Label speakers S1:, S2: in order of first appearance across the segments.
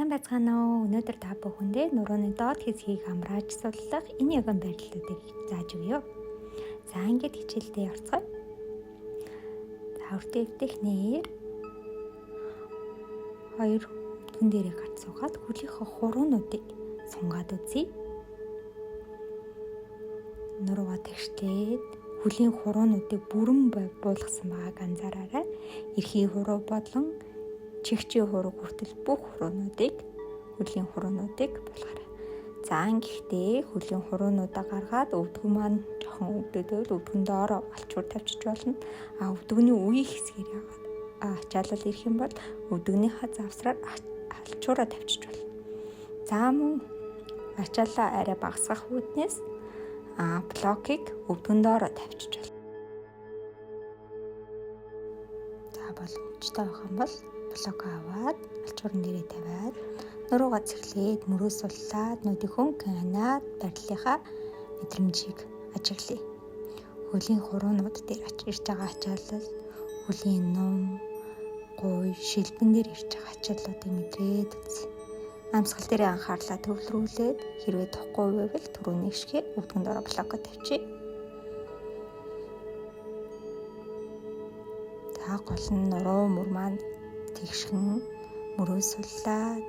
S1: Сайн байцгаана уу? Өнөөдөр та бүхэндээ нурууны доод хэсгийг хамрааж судлах энэ яган барилтуудыг зааж өгье. За ингээд хичээлдээ орцгоё. За өртөвдөхнээр хоёр түн дээрээ гарч суугаад хөлийнхөө хуруунуудыг сунгаад үзье. Нуруугаа тэгшлээд хөлийн хуруунуудыг бүрэн буулгасан байгааг анзаараарай. Эрхийн хуруу болон чигчийн хуруу хүртэл бүх хуруунуудыг хөлийн хуруунуудыг буулгаарай. За ингэхдээ хөлийн хуруунуудаа гаргаад өвдгөн маань жоохон өвдөдөл өвдгөн доороо алчуур тавьчих болно. Өвдгөний үеийн хэсгээр яагаад ачаалал ирэх юм бол өвдгөнийхөө завсраар алчуураа тавьчих болно. За мөн ачаалаа арай багасгах үүднээс блокийг өвдгөн доороо тавьчих болно. За боломжтой байх юм бол блок аваад алчуурын дээрээ тавиад нуруугаа цэглээд мөрөөс суллаад нүдийнхөө ханаад бариллынхаа мэдрэмжийг ажиглая. Хөлийн хуруунууд дээр ирж байгаа ачаалал, хөлийн ном, гуй, шилбэн дээр ирж байгаа ачааллуудыг мэдрээд үз. Амьсгал дээр анхаарлаа төвлөрүүлээд хэрвээ тухгүй байвал түрүүний шигээ өвдгөн доороо блокоо тавьчих. За гол нь нуруу мөр маань тэгшхэн мөрөөс суллаад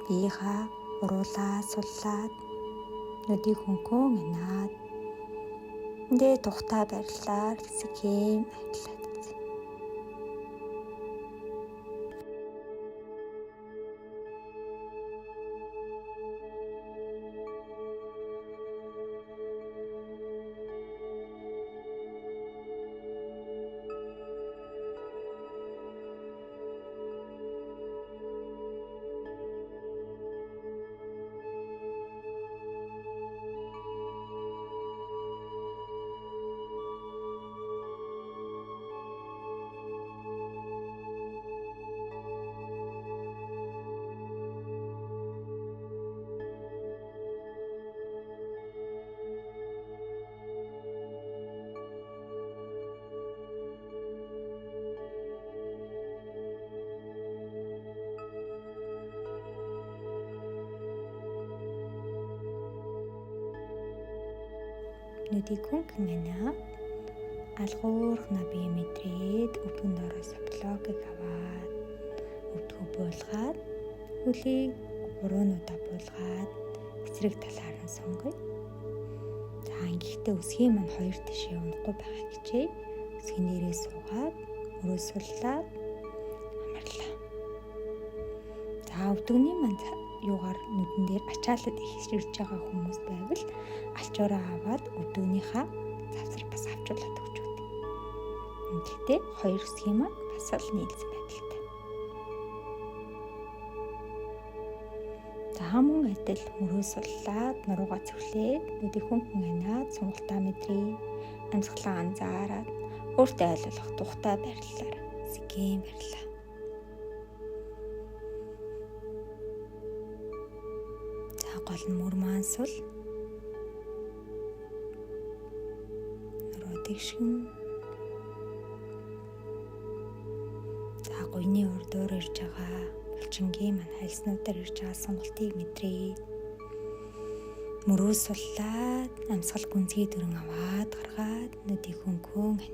S1: биеийнхаа уруулаа суллаад нүдийг хөнхөн анаад эндээ тухтай барилаар хэсгэм ажиллаад. Нүдийг хөнгөн анаад алгуурхна бие мэдрээд өвдгөн доороос блокийг аваад өвдгөө буулгаад хөлийг хуруунуудаа буулгаад эсрэг талаар нь сонгоё. За ингэхдээ өсгийн маань хоёр тишээ унахгүй байх хичээе. Өсгийн дээрээ суугаад мөрөөс суллаад амарлаа. За өвдгөний маань юугаар нүдэн дээр ачаалал ирж байгаа хүмүүс байвал алчуураа аваад өвдгөнийхаа завсар бас авчуулаад өгч үү. Гэхдээ хоёр өсгийн маань бас л нийлсэн байдалтай. За мөн адил мөрөөс суллаад нуруугаа цэвэрлээд нүдийг хөнгөн анаад сунгалтаа мэдрээ. Амьсгалаа анзаараад өөртөө ойлгох тухтай бариллаар сэгэм барилаа. Гол нь мөр маань сул нуруу тэгшин. За гуйны урдуур ирж байгаа булчингийн маань хальснуудаар ирж байгаа сунгалтыг мэдрээ. Мөрөөс суллаад амьсгал гүнзгий дөрөн аваад гаргаад нүдийг хөнхөн ани.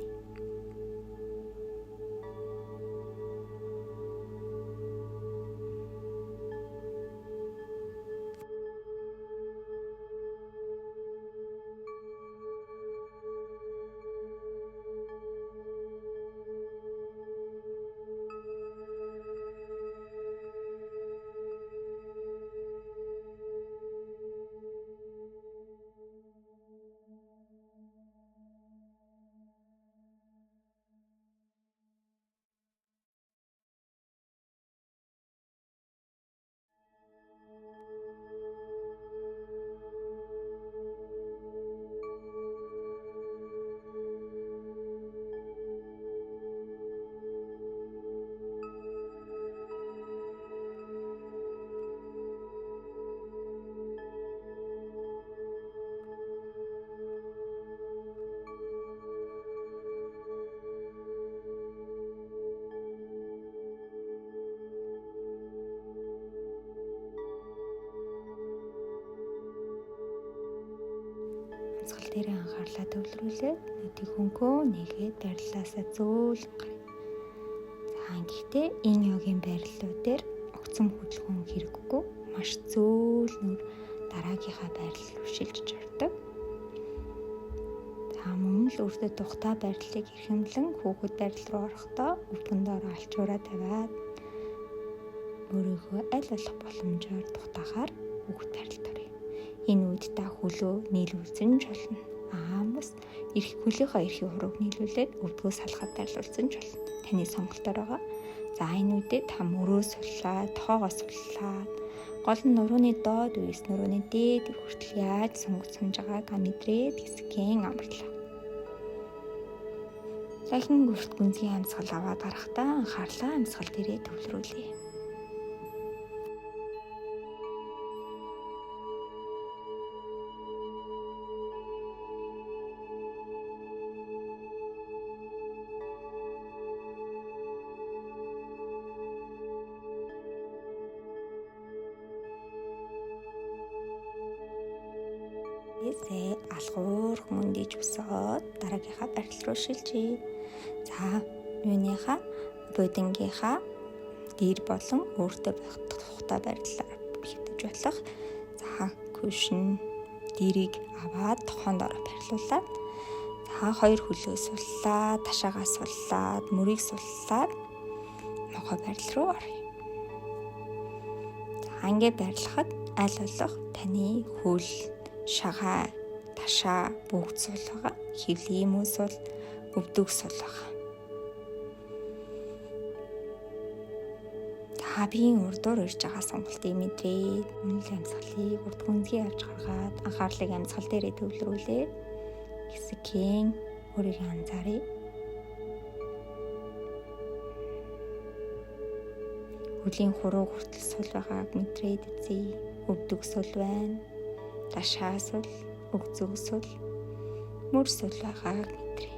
S1: дээрээ анхаарлаа төвлөрүүлээд нүдийг хөнгөө нэгээд барилаасаа зөөлөн гарыг. За гэхдээ энэ йогийн байрлалуудаар огцом хөдөлгөөн хэрэггүй маш зөөлнөр дараагийнхаа байрлал руу шилжиж ордог. За мөн л өөртөө тухтай байрлалыг эрхэмлэн хүүхэд байрлал руу орохдоо өвдгөн доороо алчуураа тавиад өөрийгөө аль болох боломжоор тухтахаар хүүхэд байрлалд орё. Энэ үед та хөлөө нийлүүлсэн ч болно. Бас хөлийнхөө эрхийн хурууг нийлүүлээд өвдгөө салахад байрлуулсан ч болно. Таны сонголтоор байгаа. За энэ үедээ та мөрөө суллаад, тоогоо суллаад, гол нь нурууны доод үеэс нурууны дээд хүртэл яаж сунж байгааг мэдрээд хэсгийн амарлаа. Дахин бүрт гүнзгий амьсгал аваад гарахдаа анхаарлаа амьсгал дээрээ төвлөрүүлье. Эсээ алхуурхан өндийж босоод дараагийнхаа барилал руу шилжиж. За юуныхаа бодингийнхаа дээр болон өөртөө байх тухтай барилалаар бэлтгэж болох. За кушн дэрийг аваад тохоондоо барилуулаад. За хоёр хөлөө суллаад, ташаагаа суллаад, мөрийг суллаад ногоо барилал руу оръё. За ингээд барилахад аль болох таны хөл, шагаа, ташаа бүгд сул байгаа. Хевлийн мөн сул, өвдөг сул байгаа. Хабийн урдуур ирж байгаа сонголтыг мэдрээд үнэл амьсгалыг урд гүнзгий авч гаргаад анхаарлыг амьсгал дээрээ төвлөрүүлээд хэсгийн өөрийгөө анзааръя. Хөлийн хуруу хүртэл сул байгааг мэдрээд үзье. Өвдөг сул байна. Ташаа сул, өгзөг сул, мөр сул байгааг мэдрээ.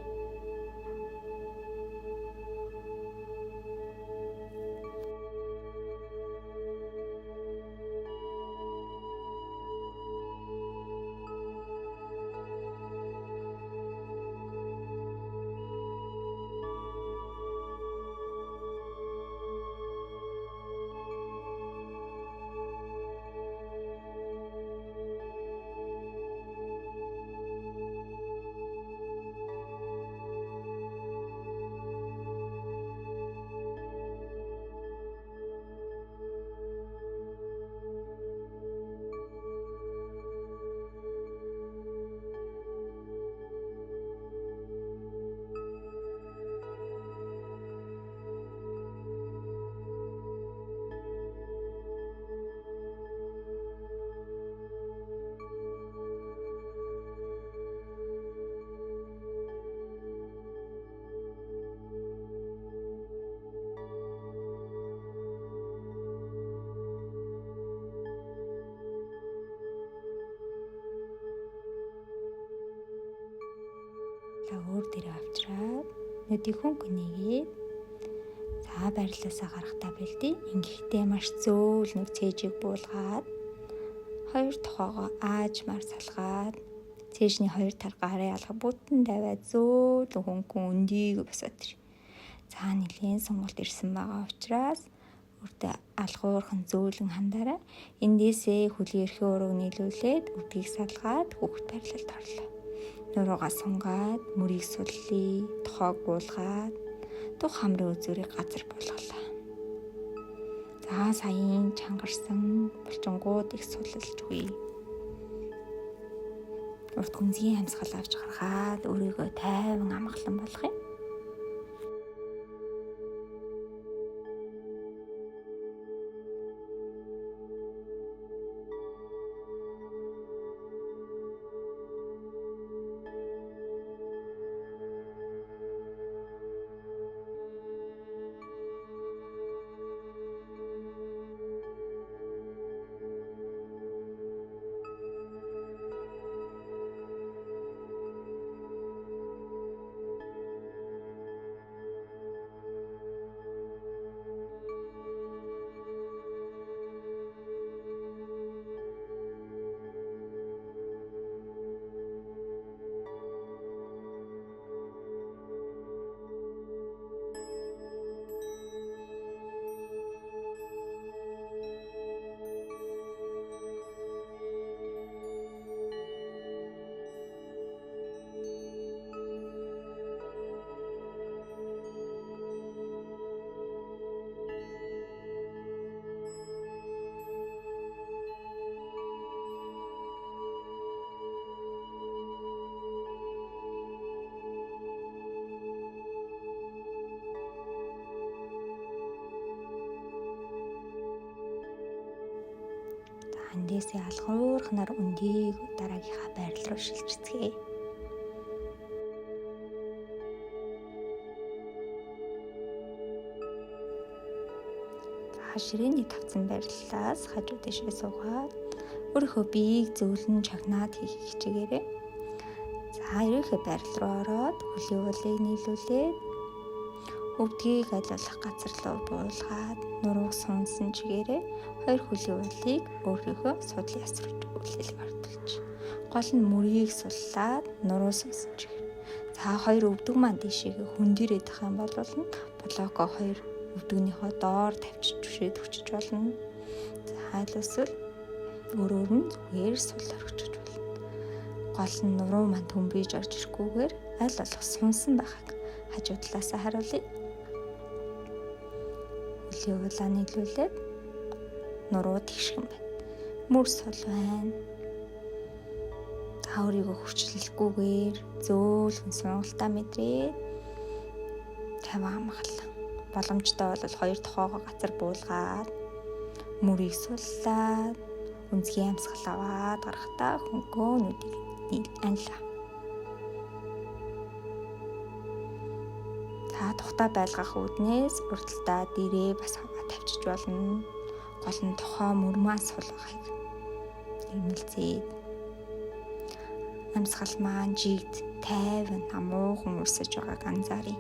S1: Өөр дээрээ авчраад нүдийг хөнгө нэгээд за барилаасаа гарахтаа бэлдээ. Ингэхдээ маш зөөлнөр цээжийг буулгаад хоёр тохоогоо аажмаар салгаад цээжний хоёр тал гарын алга бүтэн даваад зөөлөн хөнгөн өндийг босоод ир. За нэлийн сонголт ирсэн байгаа учраас өөртөө алгуурхан зөөлөн хандаараа эндээсээ хөлийн эрхийн урууг нийлүүлээд өдгийг салгаад хүүхэд барилалд орлоо. Нуруугаа сунгаад, мөрийг суллаа, тохоог буулгаад, тух хамрын үзүүрийг газар буулгалаа. За саяын чангарсан булчингуудыг суллж өгье. Урт гүнзгий амьсгал авч гаргаад өөрийгөө тайван амгалан болгоё. Эндээсээ алхуурхнаар өндийг дараагийнхаа байрал руу шилжицгээе. Ширээний тавцан байрлалаас хажуу дэшээ суугаад өөрийнхөө биеийг зөөлөн чагнаад хийх хичээгээрэй. За ерөнхий байрал руу ороод хөлийн уулыг нийлүүлээд өвдгийг айлуулах газар руу буулгаад нурууг сунсан чигээрээ хоёр хөлийн уулыг өөрийнхөө судлын яс руу үлээлг ортулж гол нь мөрийг суллаад нуруу сунсан чигээр. За хоёр өвдөг маань дэшегээ хөндөрөөд их юм бол блоко хоёр өвдгөнийхөө доор тавьчих түшээд өчөж болно. За айлсвал өөрөөр нь зүгээр сул орчиж болно. Гол нь нуруу маань төмбөж орж ирэхгүйгээр аль болох сунсан байхаг хажуу талаасаа харуулъя. Хөлийн уулаа нийлүүлээд нуруу тэгшгэн байна. Мөр сул байна. Та өөрийгөө хүчлэлгүйгээр зөөлхөн сонголтоо мэдрээд 50 амгалан. Боломжтой бол хоёр тохоогоо газар буулгаад мөрийг суллаад үнцгийн амьсгал аваад гарахтаа хөнгөөнүүдийг анлаа. Та тухтай байлгах үүднээс урталтаа дээрээ бас хаваа тавьчих болно. Гол нь тохоо мөрмөө сулгахыг нэмэлцээд амьсгал маань жигд тайван амуухан урсаж байгааг анзааръя.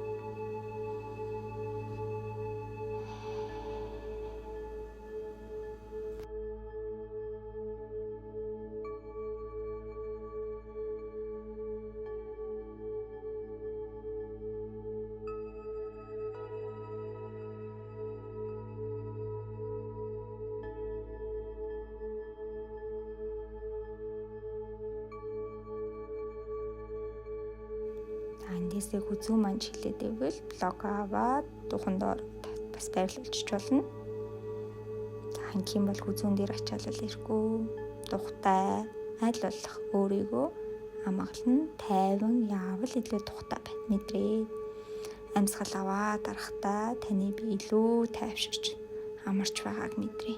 S1: Эндээсээ хүзүү маань чилээд ивэл блок аваад духан доор бас байрлуулчих болно. За ханхийн бол хүзүүн дээр ачаалал ирэхгүй. Тухтай аль болох өөрийгөө амгалан тайван яавал илүү тухтай байна мэдрээ. Амьсгал аваад дарахтаа таны бие илүү тайвширч амарч байгааг мэдрээ.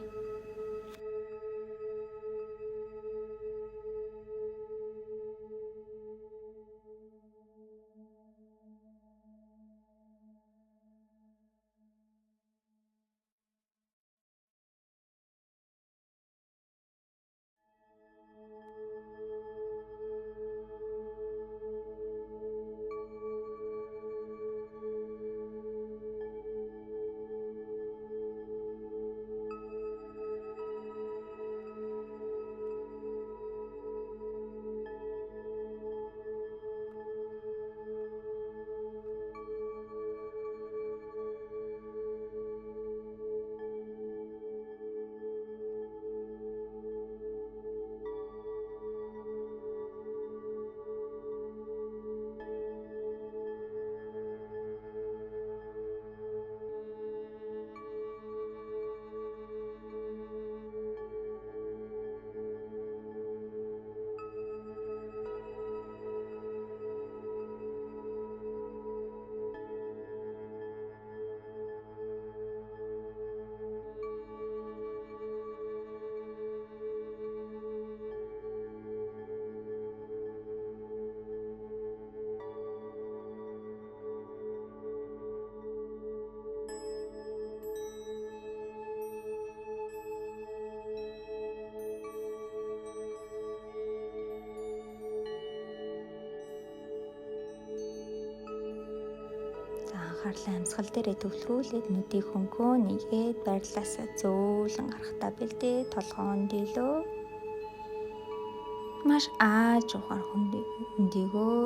S1: Анхаарлаа амьсгал дээрээ төвлөрүүлээд нүдийг хөнгөө нэгээд байрлалаасаа зөөлөн гарахтаа бэлдээ толгоон дийлөө. Маш ааж ухаар хөндийгөө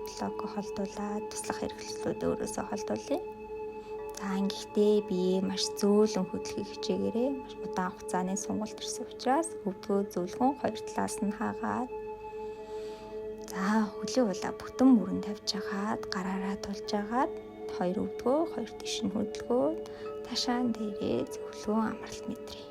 S1: блоко холдуулаад туслах хэрэгслүүд өөрөөсөө холдуулъя. За ингэхдээ бие маш зөөлөн хөдлөхийг хичээгээрэй. Маш удаан хугацааны сонголт ирсэн учраас өвдгөө зөөлгөн хоёр талаас нь хаагаад за хөлийн уулаа бүтэн мөрөнд тавьж хагаад гараараа тулж хагаад хоёр өвдгөө хоёр тиш нь хөдөлгөө ташаан дээрээ зөвлгөө амралт мэдрээ.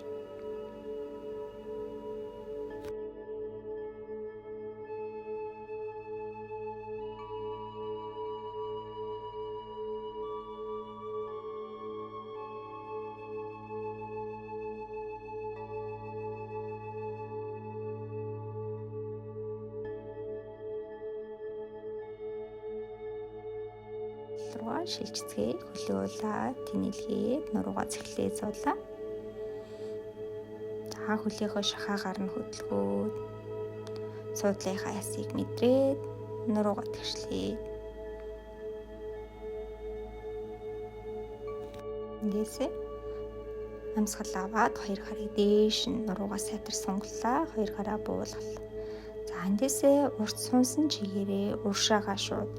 S1: руугаа шилжцгээе. Хөлөө улаа тэнэлгээд нуруугаа цэглээ зуулаа. За хөлийнхөө шахаагаар нь хөдөлгөөд суудлынхаа ясыг мэдрээд нуруугаа тэгшлээ. Ингээсээ амьсгал аваад хоёр харыг дээш нь нуруугаа сайтар сунгалаа. Хоёр хараа буулгалаа. За эндээсээ урт сунсан чигээрээ уршаагаа шууд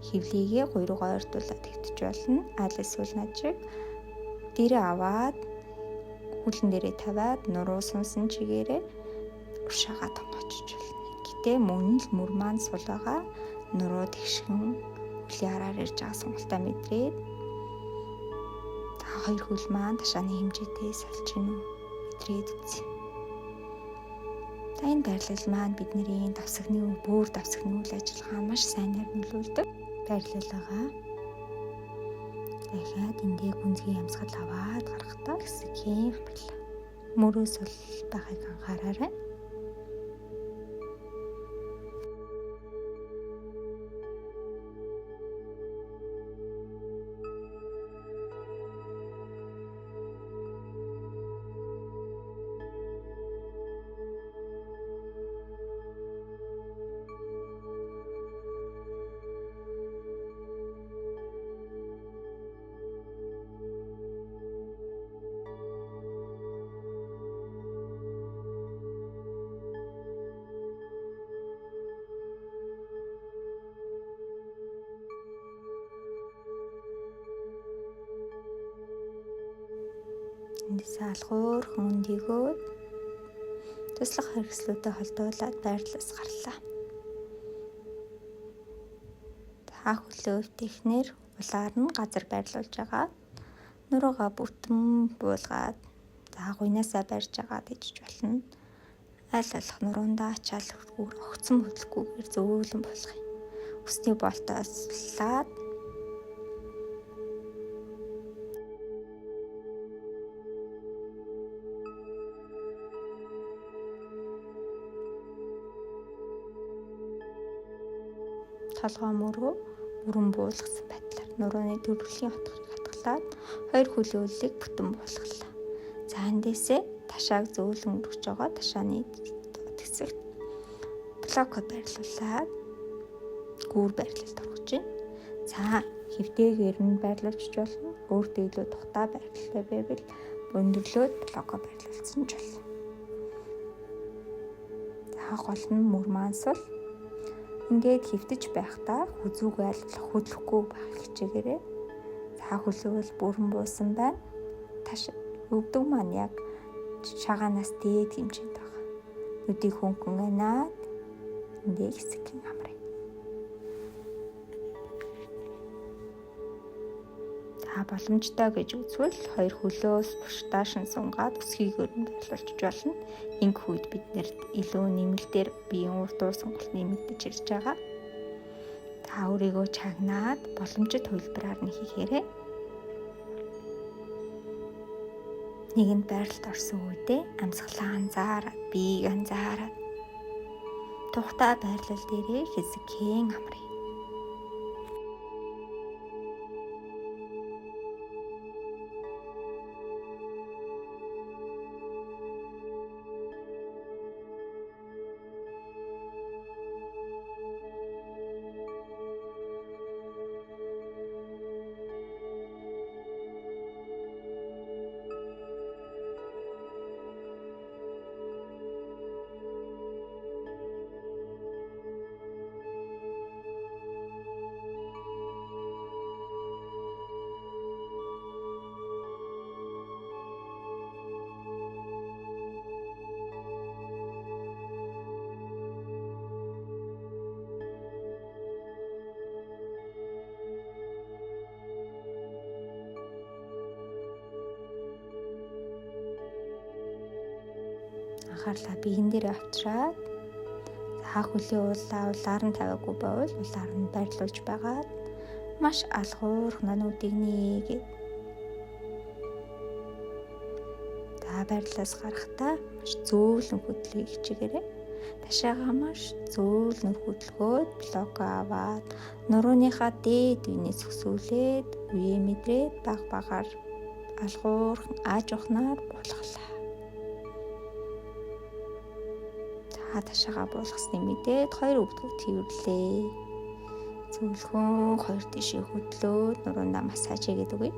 S1: хевлийгээ гуйруугаа ойртуулаад хэвтэж болно. Аль эсвэл нажиг дээрээ аваад хүлэн дээрээ тавиад нуруу сунсан чигээрээ уршаагаа тонгоочж болно. Гэтэ мөн л мөр маань сул байгаа. Нуруу тэгшгэн хөлийн араар ирж байгаа сонголтоо мэдрээд хоёр хөл маань ташааны хэмжээтэй салж гинүү мэдрээд үзье. За энэ байрлал маань бидний давсагны бүр давсагны үйл ажиллагаа маш сайнаар нөлөөлдөг байрлал байгаа. Дахиад эндээ гүнзгий амьсгал аваад гарахдаа хэсгийн хамрлаа. Мөрөөс бол байгааг анхаараарай. Эндээс алхуур хөндөгөөд туслах хэрэгслүүдэд холдуулаад байрлалаас гарлаа. Та хөлөө өвтөхнөр улаар нь газар байрлуулж байгаа. Нуруугаа бүтэн буулгаад гуйнаасаа барьж байгаа гэж болно. Аль болох нуруундаа ачаал огцом хөдлөхгүйгээр зөөлөн болгоё. Өсний болтоослаад толгой мөрөө бүрэн буулгасан байдлаар нурууны төрөлхийн хатгалаад хоёр хөлөөллийг бүтэн буулгалаа. За эндээсээ ташааг зөөлөн өргөж байгаа ташааны хэсэгт блокод байрлуулад гүүр байрлалд орж байна. За хэвдээгээр нь байрлуулж болно. Өөртөө илүү тухтай байрлалтай байвал өндөрлөөд блокод байрлуулсан ч болно. За гол нь мөр мансал ингээд хөвтөж байхдаа хүзүүгээ аль болох хөдлөхгүй байх хичээгээрээ. За хөлөөл бүрэн буусан байна. Өвдөг маань яг шагаанаас дээд хэмжээнд байгаа. Нүдийг хөнгөн анаад эндээ хэсэгэн амраа. За боломжтой гэж үзвэл хоёр хөлөөс буштаашин сунгаад өсгийгээр нь байрлуулж болно. Инх үед бид нэр илүү нэмэлтээр биеийн урд уур сонголт нэмэгдэж ирж байгаа. Та өөрийгөө чагнаад боломжит хөлбраар нь хийхээрэй. Нэгэнд байрлалд орсон үедээ амьсгалаа анзаараад, биеийг анзаараад тухтай байрлал дээрээ хэсэгхэн амраа. Анхаарлаа биеийн дээр авчраад хөлөө улаар нь тавиагүй байвал улаар нь байрлуулж байгаа. Маш алхуурхна нүдийг нээгээд. Байрлалаас гарахдаа маш зөөлөн хөдлөе хичээгээрэй. Ташаагаа маш зөөлнөр хөдөлгөөд блокоо аваад нурууныхаа дээд үнээс өсвүүлээд үе мэдрээд баг багаар алгуурхан ааж ухнаар буулгалаа. За ташаагаа буулгасны мэдээд хоёр өвдгөө тэрвэрлээ. Зөвлөхөн хоёр тишээ хөдлөөд нуруундаа массаж хийгээд өгье.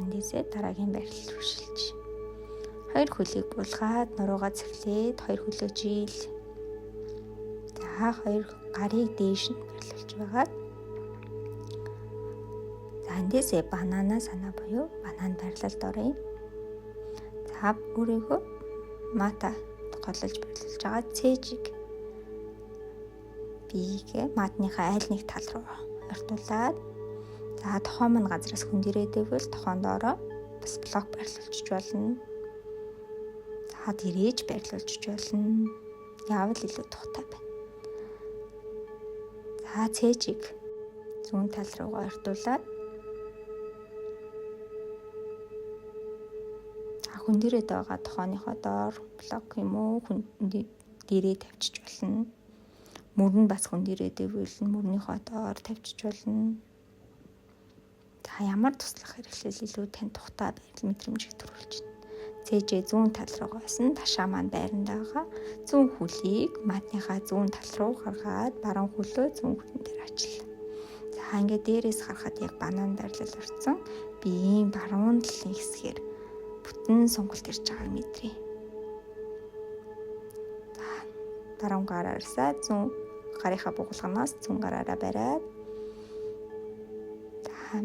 S1: Эндээсээ дараагийн байрлал руу шилжиж. Хоёр хөлийг буулгаад нуруугаа цэвлээд хоёр хөлөө жийл. За хоёр гарыг дээш нь байрлуулж байгаа. За эндээсээ банана санаа буюу банан байрлалд оръё. За өөрийгөө мата голлож байрлуулж байгаа цэжиг биегээ матныхаа аль нэг тал руу ортуулад за тохоо мань газраас хүндирээд байвал тохоон доороо бас блок байрлуулж болно. За дэрэж байрлуулж болно. Яавал илүү тухтай байна. За цэжиг зүүн тал руугаа ортуулаад хүндирээд байгаа тохооныхоо доор блок юм уу дээрээ тавьчих болно. Мөрн бас хүндирээд байвал мөрнийхөө доор тавьчих болно. За ямар туслах хэрэглэл илүү тань тухтай байрал мэдрэмжийг төрүүлж байна. Цэжээ зүүн тал руу гойсон ташаа маань байранд байгаа. Зүүн хөлийг матныхаа зүүн тал руу гаргаад баруун хөлөө зүүн хөлн дээр ажиллаа. За ингээд дээрээс харахад яг банан байрлал орсон. Биеийн баруун талын хэсгээр бүтэн сонголт ирж байгааг мэдрээ. За баруун гараарсаа зүүн гарынхаа бугуулганаас зүүн гараараа бариад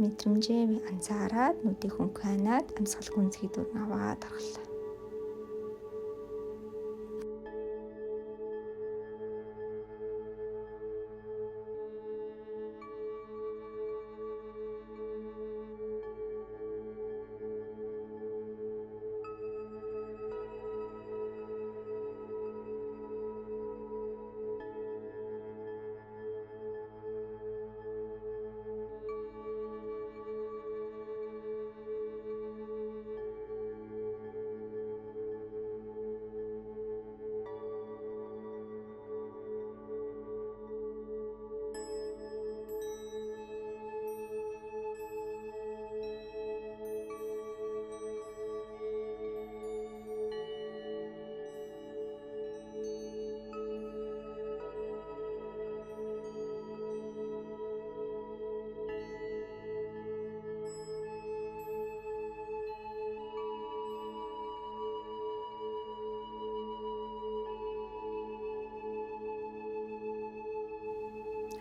S1: мэдрэмжээ анзаараад нүдийг хөнхөнаад амьсгал гүнзгий дүрн аваад даргалаа.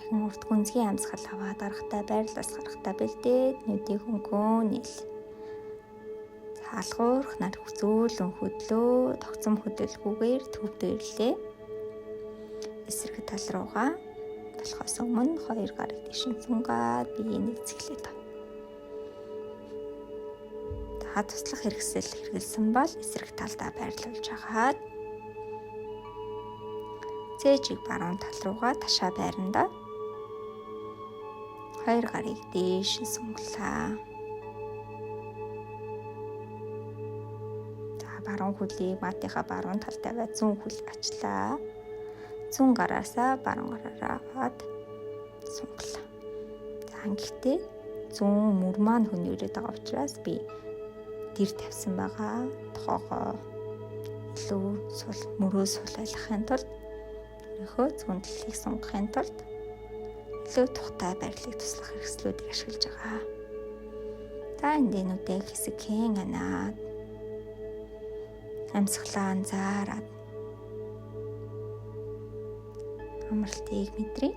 S1: Урт гүнзгий амьсгал аваад гарахтаа байрлалаас гарахтаа бэлдээд нүдийг хөнгөн нийл. Алгуурх нар зөөлөн хөдлөө тогтсон хөдөлгүүгээр төвдөө ирлээ. Эсрэг тал руугаа болохоос өмнө хоёр гарыг дэшин цунгаад биеийг нэгцгэлээд байна. Та туслах хэрэгсэл хэрэгэлсэн бол эсрэг талдаа байрлуулж хагаад цэжиг баруун тал руугаа ташаа байрандаа хоёр гарыг дээш сунглаа. За баруун хөлийг матынхаа баруун талд тавиад зүүн хөл ачлаа. Зүүн гараасаа баруун гараараа аваад сунглаа. За гэхдээ зүүн мөр маань хөнөөрөд байгаа учраас би дэр тавьсан байгаа. Тохоогоо илүү мөрөө суулгахын тулд өөрийнхөө зүүн талыг сунгахын тулд илүү тухтай байрлалыг туслах хэрэгслүүдийг ашиглаж байгаа. За эндэнүүдээ хэсэгхэн анаад амьсгалаа анзаараад амралтыг мэдрээ.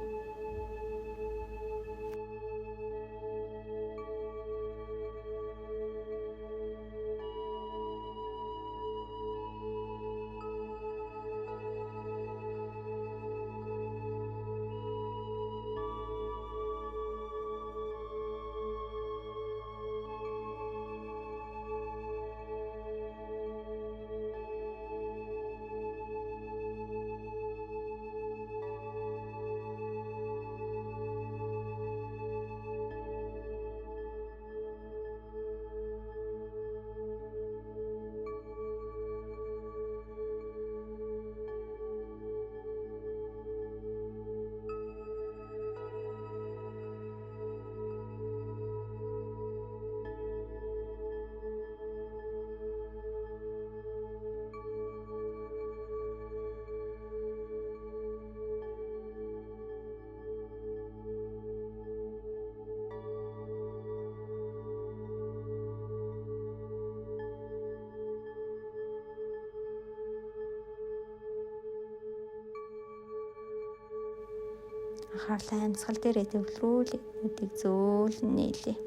S1: Анхаарлаа амьсгал дээрээ төвлөрүүлээ. Нүдийг зөөлөн нээлээ.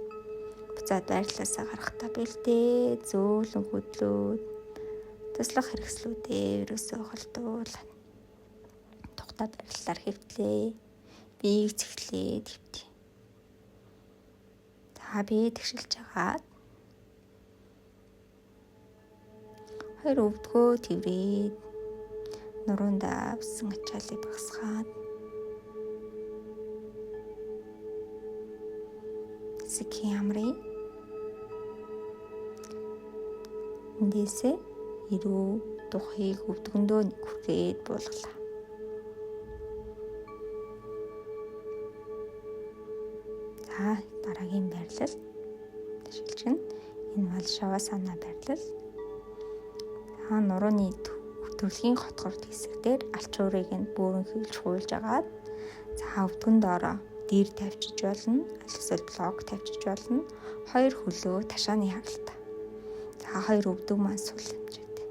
S1: Буцаад байрлалаасаа гарахдаа бэлдээ. Зөөлөн хөдлөөд туслах хэрэгслүүдээ ерөөсөө холдуулаад тухтаад байрлалаар хэвтлээ. Биеийг цэглээд хэвтээ. За бие тэгшилж агаад хоёр өвдгөө тэврээд нуруундаа авсан ачаалыг багасгаад эсгийн амрын эндээсээ ирүү тухыг өвдгөндөө хүргээд буулгалаа. За дараагийн байрлал ашиглаж энэ бол шавасана байрлал. За нурууны төрөлхийн хотгорд хэсэг дээр алчуурыг нь бөөрөн хөвлж хуульж агаад за өвдгөн доороо дээр тавьчиж болно. Эсвэл блок тавьчиж болно. Хоёр хөлөө ташааны хагалтай. За хоёр өвдөг маань сул хэмжээтэй.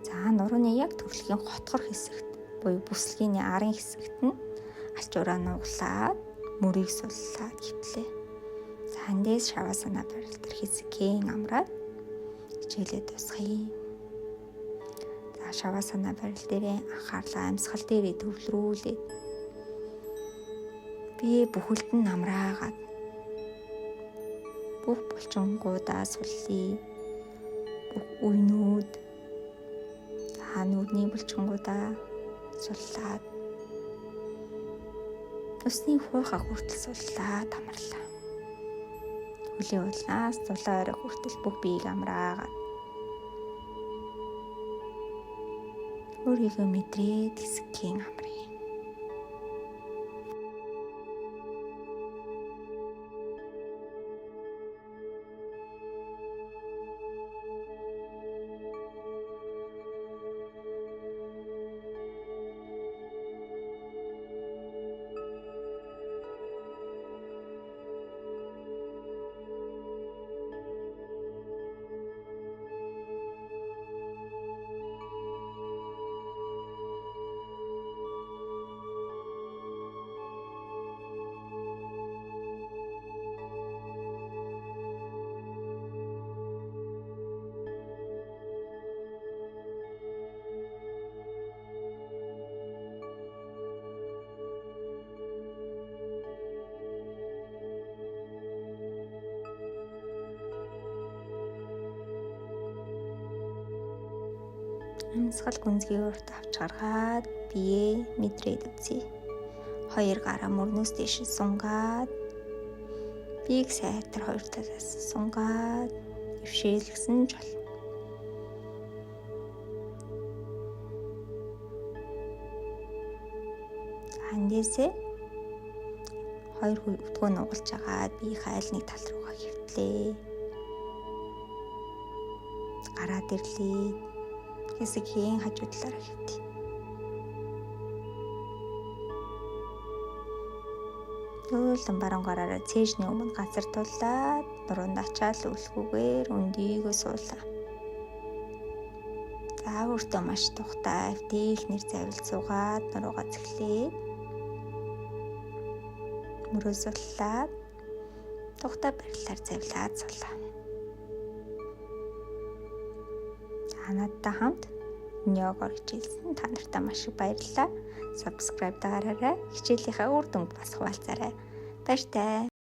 S1: За нурууны яг төрөлхийн хотгор хэсэгт буюу бүслэгийн арын хэсэгт нь алчуураа нуглаад мөрийг суллаад хөвтлээ. За эндээс шавасана байрал дээр хэсгийн амраад хичээлээ дуусгая. За шавасана байрал дээрээ анхаарлаа амьсгал дээрээ төвлөрүүлээд бие бүхэлд нь амраагаад бүх булчингуудаа суллая. Бүх үенүүд за нүдний булчингуудаа суллаад усны хуйхаа хүртэл суллаад амарлаа. Хөлийн улнаас зулаа орой хүртэл бүх биеийг амраагаад өөрийгөө мэдрээд хэсгийн амрыг. Амьсгал гүнзгий урт авч гаргаад бие мэдрээд үзье. Хоёр гараа мөрнөөс дэш сунгаад биеийг сайтар хоёр талаас сунгаад өвшөөлгсөн ч болно. Эндээсээ хоёр өвдгөө нугалж агаад биеийн айл нэг тал руугаа хөвтлээ. Гараад ирлээ. Хэсгийн хажуу талаараа хөвтөе. Өөлөн баруунгараараа цээжний өмнө газар тулаад нуруунд ачаал үлхүүгээр өндийгөө суулаа. За өөртөө маш тухтай эвтэйхнэр завил суугаад нуруугаа цэглээд мөрөө суллаад тухтай барилаар завлаад суулаа. Надтай хамт йогоор хичээлсэн та нартай маш их баярлалаа. Subscribe дараарай. Хичээлийнхаа үр дүнд бас хуваалцаарай. Баяртай.